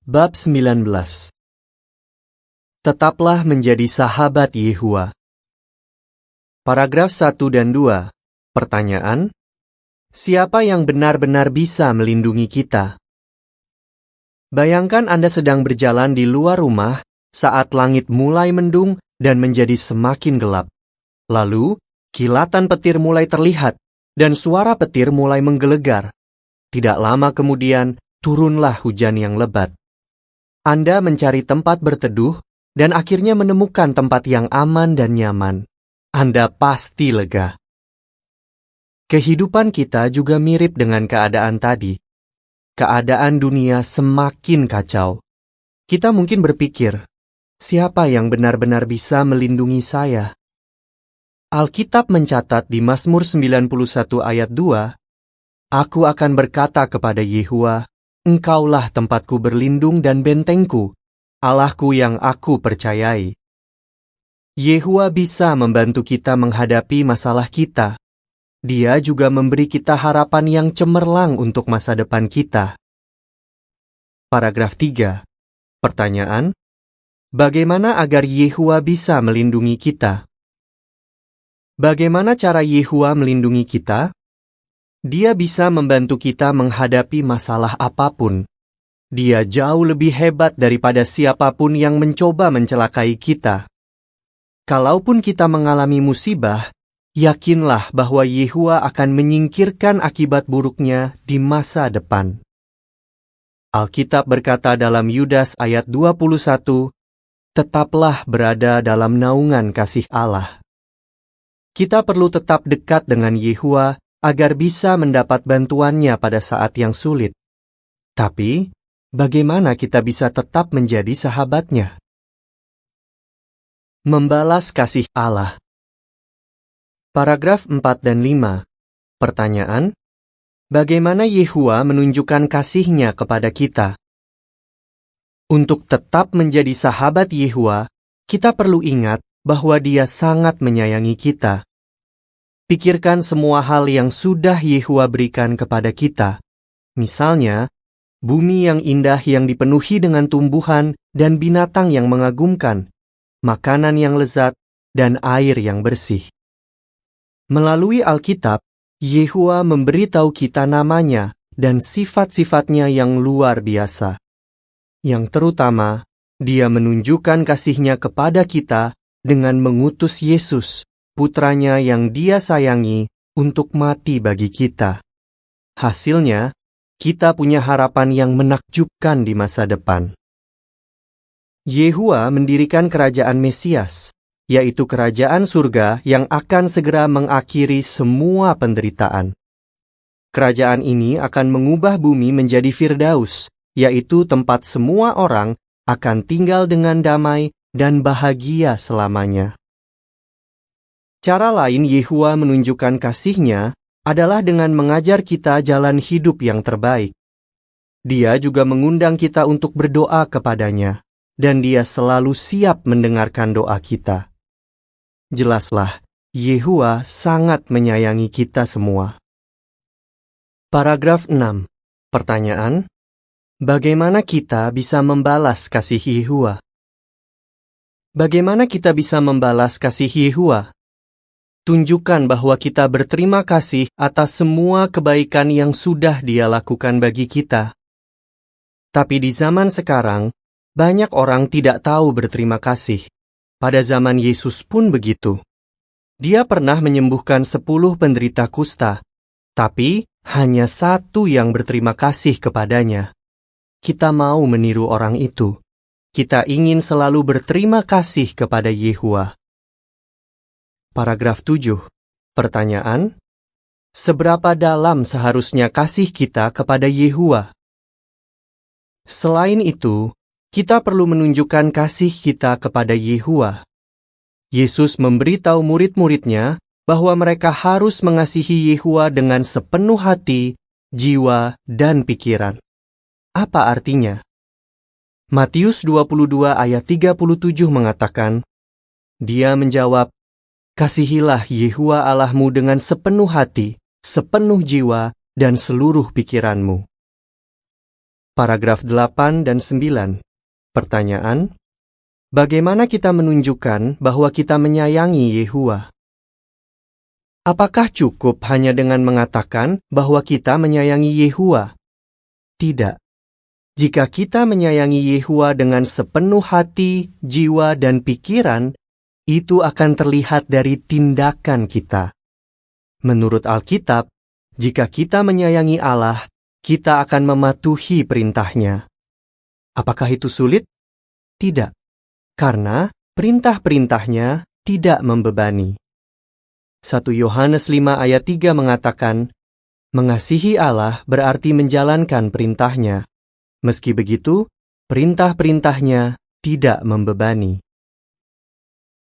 Bab 19. Tetaplah menjadi sahabat Yehuwa. Paragraf 1 dan 2. Pertanyaan: siapa yang benar-benar bisa melindungi kita? Bayangkan Anda sedang berjalan di luar rumah saat langit mulai mendung dan menjadi semakin gelap. Lalu, kilatan petir mulai terlihat dan suara petir mulai menggelegar. Tidak lama kemudian, turunlah hujan yang lebat. Anda mencari tempat berteduh dan akhirnya menemukan tempat yang aman dan nyaman. Anda pasti lega. Kehidupan kita juga mirip dengan keadaan tadi. Keadaan dunia semakin kacau. Kita mungkin berpikir, siapa yang benar-benar bisa melindungi saya? Alkitab mencatat di Mazmur 91 ayat 2, "Aku akan berkata kepada Yehuwa, Engkaulah tempatku berlindung dan bentengku, Allahku yang aku percayai." Yehuwa bisa membantu kita menghadapi masalah kita. Dia juga memberi kita harapan yang cemerlang untuk masa depan kita. Paragraf 3. Pertanyaan: bagaimana agar Yehuwa bisa melindungi kita? Bagaimana cara Yehuwa melindungi kita? Dia bisa membantu kita menghadapi masalah apapun. Dia jauh lebih hebat daripada siapapun yang mencoba mencelakai kita. Kalaupun kita mengalami musibah, yakinlah bahwa Yehuwa akan menyingkirkan akibat buruknya di masa depan. Alkitab berkata dalam Yudas ayat 21, "Tetaplah berada dalam naungan kasih Allah." Kita perlu tetap dekat dengan Yehuwa agar bisa mendapat bantuannya pada saat yang sulit. Tapi, bagaimana kita bisa tetap menjadi sahabatnya? Membalas kasih Allah. Paragraf 4 dan 5. Pertanyaan: bagaimana Yehuwa menunjukkan kasih-Nya kepada kita? Untuk tetap menjadi sahabat Yehuwa, kita perlu ingat bahwa Dia sangat menyayangi kita. Pikirkan semua hal yang sudah Yehuwa berikan kepada kita. Misalnya, bumi yang indah yang dipenuhi dengan tumbuhan dan binatang yang mengagumkan, makanan yang lezat, dan air yang bersih. Melalui Alkitab, Yehuwa memberitahu kita namanya dan sifat-sifatnya yang luar biasa. Yang terutama, Dia menunjukkan kasih-Nya kepada kita dengan mengutus Yesus, Putranya yang Dia sayangi, untuk mati bagi kita. Hasilnya, kita punya harapan yang menakjubkan di masa depan. Yehuwa mendirikan kerajaan Mesias, yaitu kerajaan surga yang akan segera mengakhiri semua penderitaan. Kerajaan ini akan mengubah bumi menjadi Firdaus, yaitu tempat semua orang akan tinggal dengan damai dan bahagia selamanya. Cara lain Yehuwa menunjukkan kasih-Nya adalah dengan mengajar kita jalan hidup yang terbaik. Dia juga mengundang kita untuk berdoa kepada-Nya, dan Dia selalu siap mendengarkan doa kita. Jelaslah, Yehuwa sangat menyayangi kita semua. Paragraf 6. Pertanyaan: bagaimana kita bisa membalas kasih Yehuwa? Bagaimana kita bisa membalas kasih Yehuwa? Tunjukkan bahwa kita berterima kasih atas semua kebaikan yang sudah Dia lakukan bagi kita. Tapi di zaman sekarang, banyak orang tidak tahu berterima kasih. Pada zaman Yesus pun begitu. Dia pernah menyembuhkan 10 penderita kusta, tapi hanya 1 yang berterima kasih kepadanya. Kita mau meniru orang itu. Kita ingin selalu berterima kasih kepada Yehuwa. Paragraf 7. Pertanyaan: seberapa dalam seharusnya kasih kita kepada Yehuwa? Selain itu, kita perlu menunjukkan kasih kita kepada Yehuwa. Yesus memberitahu murid-muridnya bahwa mereka harus mengasihi Yehuwa dengan sepenuh hati, jiwa, dan pikiran. Apa artinya? Matius 22 ayat 37 mengatakan, Dia menjawab, "Kasihilah Yehuwa Allahmu dengan sepenuh hati, sepenuh jiwa, dan seluruh pikiranmu." Paragraf 8 dan 9. Pertanyaan: bagaimana kita menunjukkan bahwa kita menyayangi Yehua? Apakah cukup hanya dengan mengatakan bahwa kita menyayangi Yehua? Tidak. Jika kita menyayangi Yehua dengan sepenuh hati, jiwa, dan pikiran, itu akan terlihat dari tindakan kita. Menurut Alkitab, jika kita menyayangi Allah, kita akan mematuhi perintah-Nya. Apakah itu sulit? Tidak, karena perintah-perintah-Nya tidak membebani. 1 Yohanes 5 ayat 3 mengatakan, mengasihi Allah berarti menjalankan perintah-Nya. Meski begitu, perintah-perintah-Nya tidak membebani.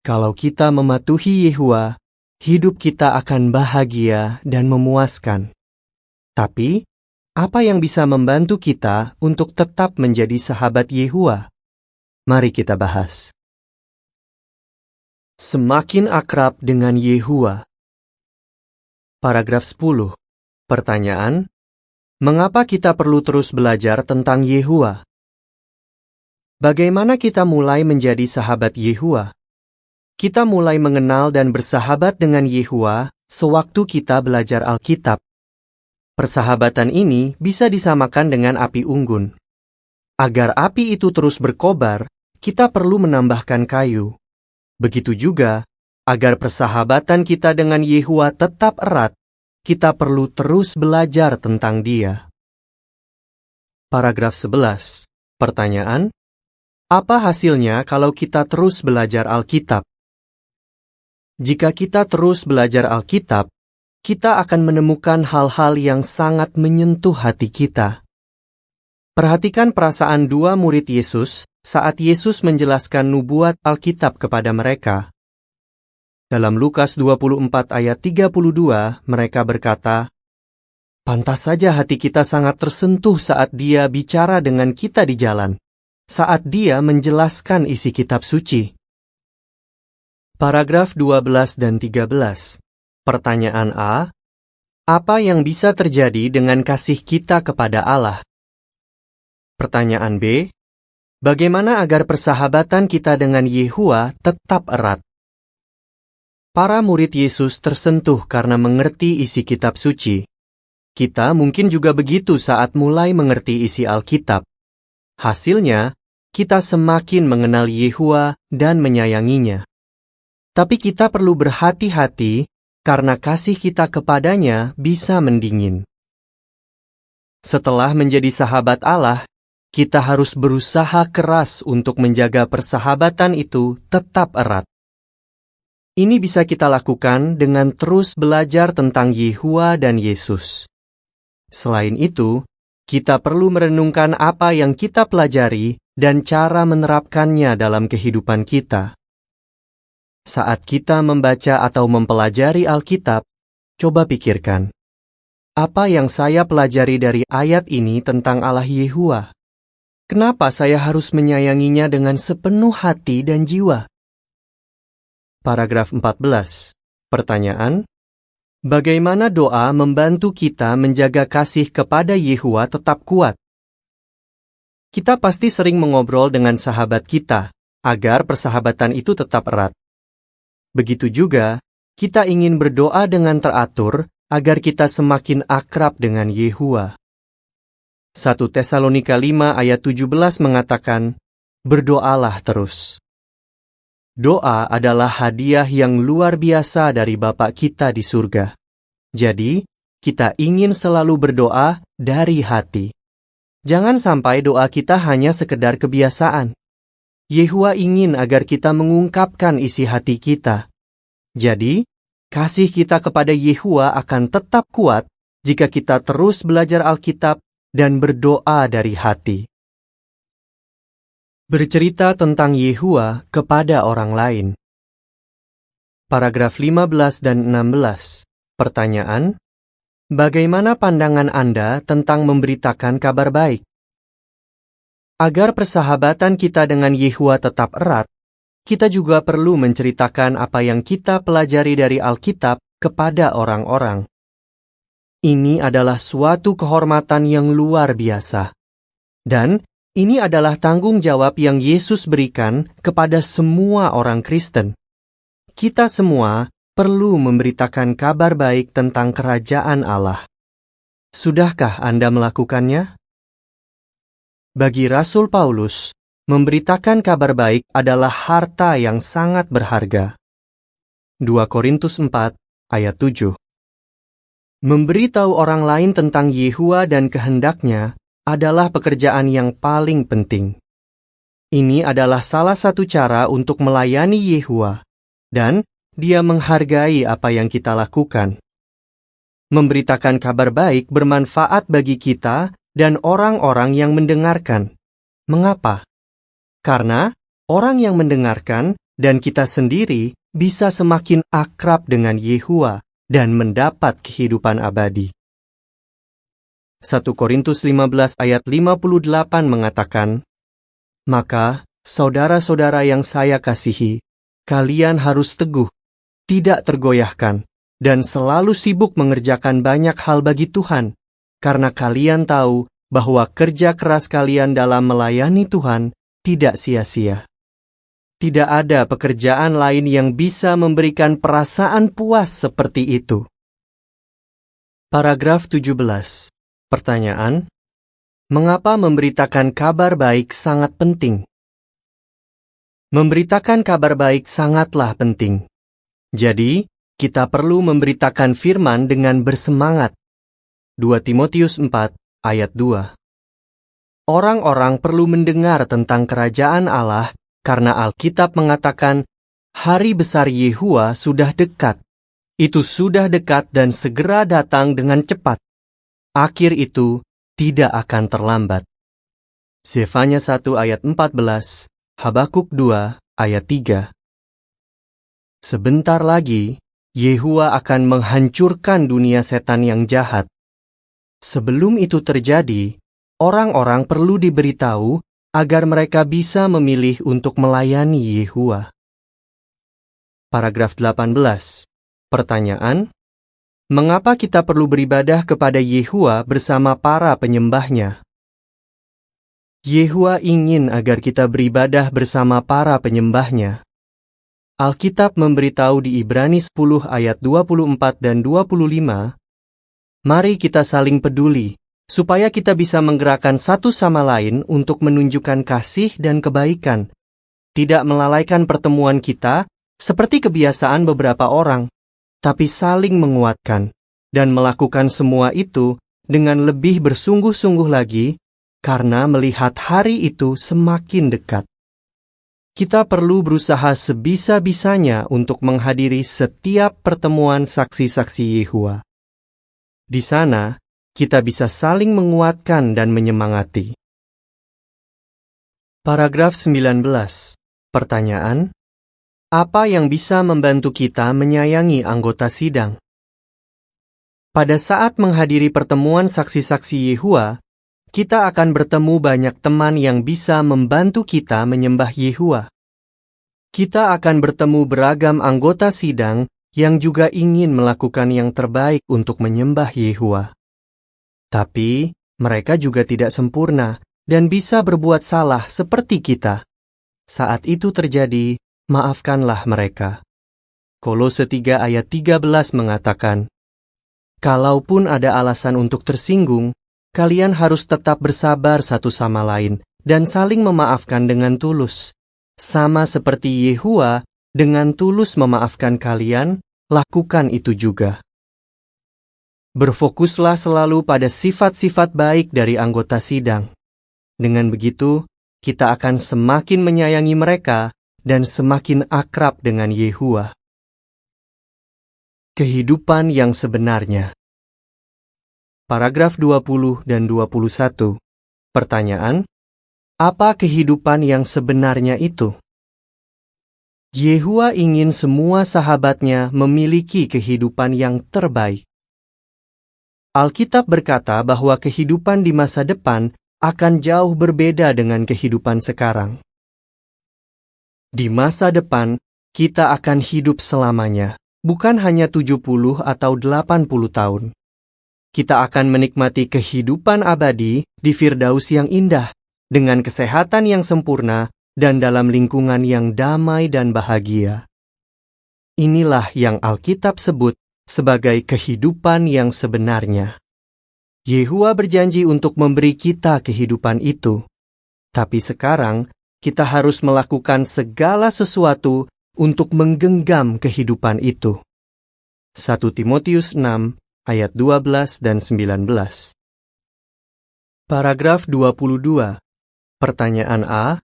Kalau kita mematuhi Yehua, hidup kita akan bahagia dan memuaskan. Tapi, apa yang bisa membantu kita untuk tetap menjadi sahabat Yehua? Mari kita bahas. Semakin akrab dengan Yehua. Paragraf 10. Pertanyaan: mengapa kita perlu terus belajar tentang Yehua? Bagaimana kita mulai menjadi sahabat Yehua? Kita mulai mengenal dan bersahabat dengan Yehua sewaktu kita belajar Alkitab. Persahabatan ini bisa disamakan dengan api unggun. Agar api itu terus berkobar, kita perlu menambahkan kayu. Begitu juga, agar persahabatan kita dengan Yehua tetap erat, kita perlu terus belajar tentang Dia. Paragraf 11. Pertanyaan: apa hasilnya kalau kita terus belajar Alkitab? Jika kita terus belajar Alkitab, kita akan menemukan hal-hal yang sangat menyentuh hati kita. Perhatikan perasaan dua murid Yesus saat Yesus menjelaskan nubuat Alkitab kepada mereka. Dalam Lukas 24 ayat 32, mereka berkata, pantas saja hati kita sangat tersentuh saat Dia bicara dengan kita di jalan, saat Dia menjelaskan isi kitab suci. Paragraf 12 dan 13. Pertanyaan A. Apa yang bisa terjadi dengan kasih kita kepada Allah? Pertanyaan B. Bagaimana agar persahabatan kita dengan Yehua tetap erat? Para murid Yesus tersentuh karena mengerti isi kitab suci. Kita mungkin juga begitu saat mulai mengerti isi Alkitab. Hasilnya, kita semakin mengenal Yehua dan menyayanginya. Tapi kita perlu berhati-hati karena kasih kita kepadanya bisa mendingin. Setelah menjadi sahabat Allah, kita harus berusaha keras untuk menjaga persahabatan itu tetap erat. Ini bisa kita lakukan dengan terus belajar tentang Yehua dan Yesus. Selain itu, kita perlu merenungkan apa yang kita pelajari dan cara menerapkannya dalam kehidupan kita. Saat kita membaca atau mempelajari Alkitab, coba pikirkan, apa yang saya pelajari dari ayat ini tentang Allah Yehua? Kenapa saya harus menyayanginya dengan sepenuh hati dan jiwa? Paragraf 14. Pertanyaan: bagaimana doa membantu kita menjaga kasih kepada Yehua tetap kuat? Kita pasti sering mengobrol dengan sahabat kita, agar persahabatan itu tetap erat. Begitu juga, kita ingin berdoa dengan teratur agar kita semakin akrab dengan Yehua. 1 Tesalonika 5 ayat 17 mengatakan, berdoalah terus. Doa adalah hadiah yang luar biasa dari Bapa kita di surga. Jadi, kita ingin selalu berdoa dari hati. Jangan sampai doa kita hanya sekedar kebiasaan. Yehua ingin agar kita mengungkapkan isi hati kita. Jadi, kasih kita kepada Yehua akan tetap kuat jika kita terus belajar Alkitab dan berdoa dari hati. Bercerita tentang Yehua kepada orang lain. Paragraf 15 dan 16. Pertanyaan: bagaimana pandangan Anda tentang memberitakan kabar baik? Agar persahabatan kita dengan Yehua tetap erat, kita juga perlu menceritakan apa yang kita pelajari dari Alkitab kepada orang-orang. Ini adalah suatu kehormatan yang luar biasa. Dan ini adalah tanggung jawab yang Yesus berikan kepada semua orang Kristen. Kita semua perlu memberitakan kabar baik tentang kerajaan Allah. Sudahkah Anda melakukannya? Bagi Rasul Paulus, memberitakan kabar baik adalah harta yang sangat berharga. 2 Korintus 4 ayat 7. Memberitahu orang lain tentang Yehua dan kehendaknya adalah pekerjaan yang paling penting. Ini adalah salah satu cara untuk melayani Yehua, dan Dia menghargai apa yang kita lakukan. Memberitakan kabar baik bermanfaat bagi kita dan orang-orang yang mendengarkan. Mengapa? Karena orang yang mendengarkan dan kita sendiri bisa semakin akrab dengan Yehua dan mendapat kehidupan abadi. 1 Korintus 15 ayat 58 mengatakan, "Maka, saudara-saudara yang saya kasihi, kalian harus teguh, tidak tergoyahkan, dan selalu sibuk mengerjakan banyak hal bagi Tuhan, karena kalian tahu bahwa kerja keras kalian dalam melayani Tuhan tidak sia-sia." Tidak ada pekerjaan lain yang bisa memberikan perasaan puas seperti itu. Paragraf 17. Pertanyaan: mengapa memberitakan kabar baik sangat penting? Memberitakan kabar baik sangatlah penting. Jadi, kita perlu memberitakan firman dengan bersemangat. 2 Timotius 4 ayat 2. Orang-orang perlu mendengar tentang kerajaan Allah karena Alkitab mengatakan, hari besar Yehua sudah dekat. Itu sudah dekat dan segera datang dengan cepat. Akhir itu tidak akan terlambat. Zefanya 1 ayat 14, Habakuk 2 ayat 3. Sebentar lagi, Yehua akan menghancurkan dunia setan yang jahat. Sebelum itu terjadi, orang-orang perlu diberitahu agar mereka bisa memilih untuk melayani Yehua. Paragraf 18. Pertanyaan: mengapa kita perlu beribadah kepada Yehua bersama para penyembahnya? Yehua ingin agar kita beribadah bersama para penyembahnya. Alkitab memberitahu di Ibrani 10 ayat 24 dan 25, "Mari kita saling peduli, supaya kita bisa menggerakkan satu sama lain untuk menunjukkan kasih dan kebaikan, tidak melalaikan pertemuan kita seperti kebiasaan beberapa orang, tapi saling menguatkan, dan melakukan semua itu dengan lebih bersungguh-sungguh lagi, karena melihat hari itu semakin dekat." Kita perlu berusaha sebisa-bisanya untuk menghadiri setiap pertemuan saksi-saksi Yehua. Di sana, kita bisa saling menguatkan dan menyemangati. Paragraf 19. Pertanyaan: apa yang bisa membantu kita menyayangi anggota sidang? Pada saat menghadiri pertemuan saksi-saksi Yehua, kita akan bertemu banyak teman yang bisa membantu kita menyembah Yehua. Kita akan bertemu beragam anggota sidang yang juga ingin melakukan yang terbaik untuk menyembah Yehua. Tapi, mereka juga tidak sempurna dan bisa berbuat salah seperti kita. Saat itu terjadi, maafkanlah mereka. Kolose 3 ayat 13 mengatakan, "Kalaupun ada alasan untuk tersinggung, kalian harus tetap bersabar satu sama lain dan saling memaafkan dengan tulus. Sama seperti Yehua dengan tulus memaafkan kalian, lakukan itu juga." Berfokuslah selalu pada sifat-sifat baik dari anggota sidang. Dengan begitu, kita akan semakin menyayangi mereka dan semakin akrab dengan Yehua. Kehidupan yang sebenarnya. Paragraf 20 dan 21. Pertanyaan: apa kehidupan yang sebenarnya itu? Yehua ingin semua sahabatnya memiliki kehidupan yang terbaik. Alkitab berkata bahwa kehidupan di masa depan akan jauh berbeda dengan kehidupan sekarang. Di masa depan, kita akan hidup selamanya, bukan hanya 70 atau 80 tahun. kita akan menikmati kehidupan abadi di Firdaus yang indah, dengan kesehatan yang sempurna dan dalam lingkungan yang damai dan bahagia. Inilah yang Alkitab sebut sebagai kehidupan yang sebenarnya. Yehuwa berjanji untuk memberi kita kehidupan itu. Tapi sekarang, kita harus melakukan segala sesuatu untuk menggenggam kehidupan itu. 1 Timotius 6, ayat 12 dan 19. Paragraf 22. Pertanyaan A.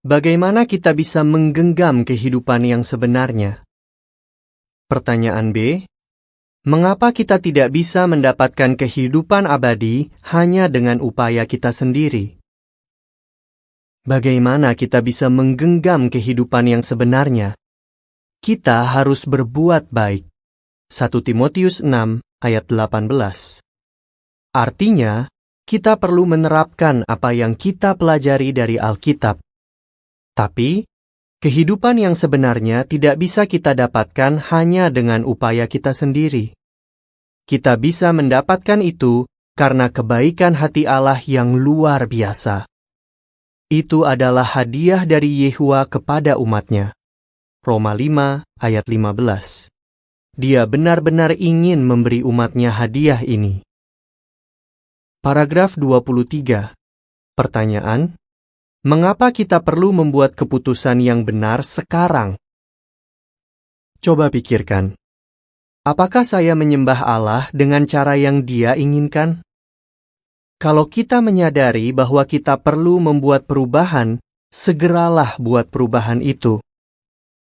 Bagaimana kita bisa menggenggam kehidupan yang sebenarnya? Pertanyaan B. Mengapa kita tidak bisa mendapatkan kehidupan abadi hanya dengan upaya kita sendiri? Bagaimana kita bisa menggenggam kehidupan yang sebenarnya? Kita harus berbuat baik. 1 Timotius 6, ayat 18. Artinya, kita perlu menerapkan apa yang kita pelajari dari Alkitab. Tapi, kehidupan yang sebenarnya tidak bisa kita dapatkan hanya dengan upaya kita sendiri. Kita bisa mendapatkan itu karena kebaikan hati Allah yang luar biasa. Itu adalah hadiah dari Yehuwa kepada umatnya. Roma 5, ayat 15. Dia benar-benar ingin memberi umatnya hadiah ini. Paragraf 23. Pertanyaan, mengapa kita perlu membuat keputusan yang benar sekarang? Coba pikirkan. Apakah saya menyembah Allah dengan cara yang Dia inginkan? Kalau kita menyadari bahwa kita perlu membuat perubahan, segeralah buat perubahan itu.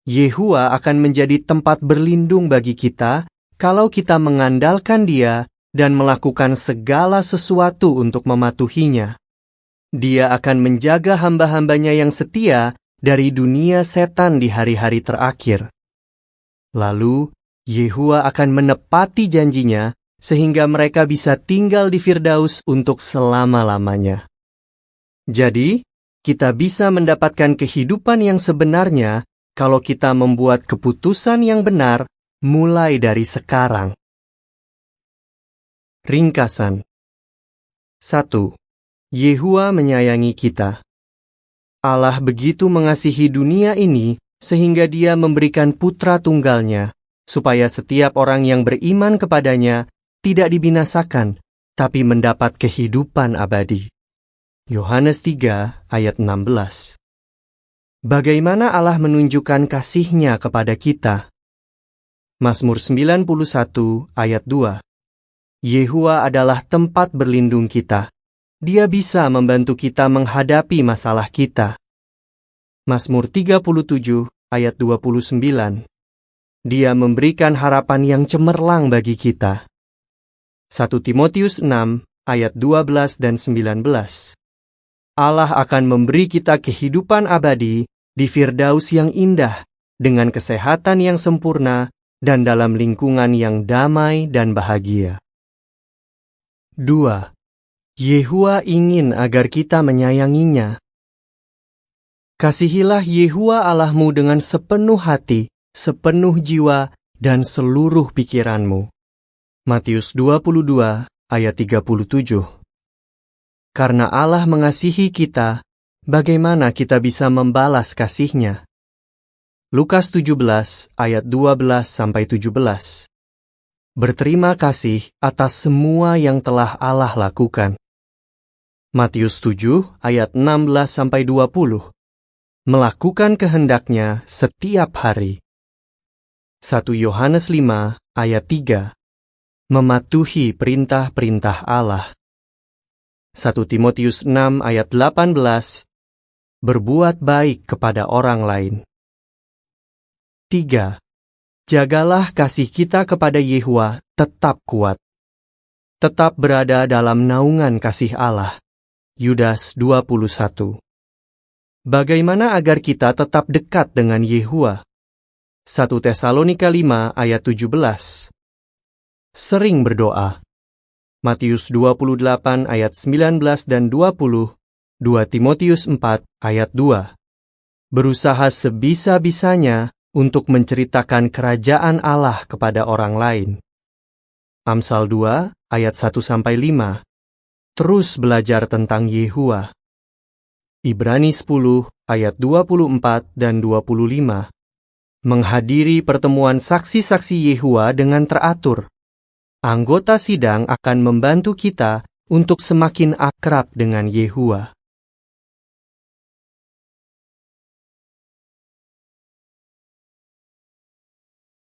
Yehuwa akan menjadi tempat berlindung bagi kita kalau kita mengandalkan Dia dan melakukan segala sesuatu untuk mematuhinya. Dia akan menjaga hamba-hambanya yang setia dari dunia setan di hari-hari terakhir. Lalu, Yehuwa akan menepati janjinya sehingga mereka bisa tinggal di Firdaus untuk selama-lamanya. Jadi, kita bisa mendapatkan kehidupan yang sebenarnya kalau kita membuat keputusan yang benar mulai dari sekarang. Ringkasan 1. Yehuwa menyayangi kita. Allah begitu mengasihi dunia ini sehingga Dia memberikan putra tunggalnya, supaya setiap orang yang beriman kepadanya tidak dibinasakan, tapi mendapat kehidupan abadi. Yohanes 3, ayat 16. Bagaimana Allah menunjukkan kasih-Nya kepada kita? Mazmur 91, ayat 2. Yehuwa adalah tempat berlindung kita. Dia bisa membantu kita menghadapi masalah kita. Mazmur 37, ayat 29. Dia memberikan harapan yang cemerlang bagi kita. 1 Timotius 6, ayat 12 dan 19. Allah akan memberi kita kehidupan abadi di Firdaus yang indah, dengan kesehatan yang sempurna, dan dalam lingkungan yang damai dan bahagia. 2. Yehuwa ingin agar kita menyayanginya. Kasihilah Yehuwa Allahmu dengan sepenuh hati, sepenuh jiwa, dan seluruh pikiranmu. Matius 22, ayat 37. Karena Allah mengasihi kita, bagaimana kita bisa membalas kasih-Nya? Lukas 17, ayat 12-17. Berterima kasih atas semua yang telah Allah lakukan. Matius 7, ayat 16-20. Melakukan kehendak-Nya setiap hari. 1 Yohanes 5, ayat 3. Mematuhi perintah-perintah Allah. 1 Timotius 6 ayat 18. Berbuat baik kepada orang lain. 3. Jagalah kasih kita kepada Yehuwa tetap kuat. Tetap berada dalam naungan kasih Allah. Yudas 21. Bagaimana agar kita tetap dekat dengan Yehuwa? 1 Tesalonika 5 ayat 17. Sering berdoa. Matius 28 ayat 19 dan 20, 2 Timotius 4 ayat 2. Berusaha sebisa-bisanya untuk menceritakan kerajaan Allah kepada orang lain. Amsal 2 ayat 1-5. Terus belajar tentang Yehua. Ibrani 10 ayat 24 dan 25. Menghadiri pertemuan saksi-saksi Yehua dengan teratur. Anggota sidang akan membantu kita untuk semakin akrab dengan Yehua.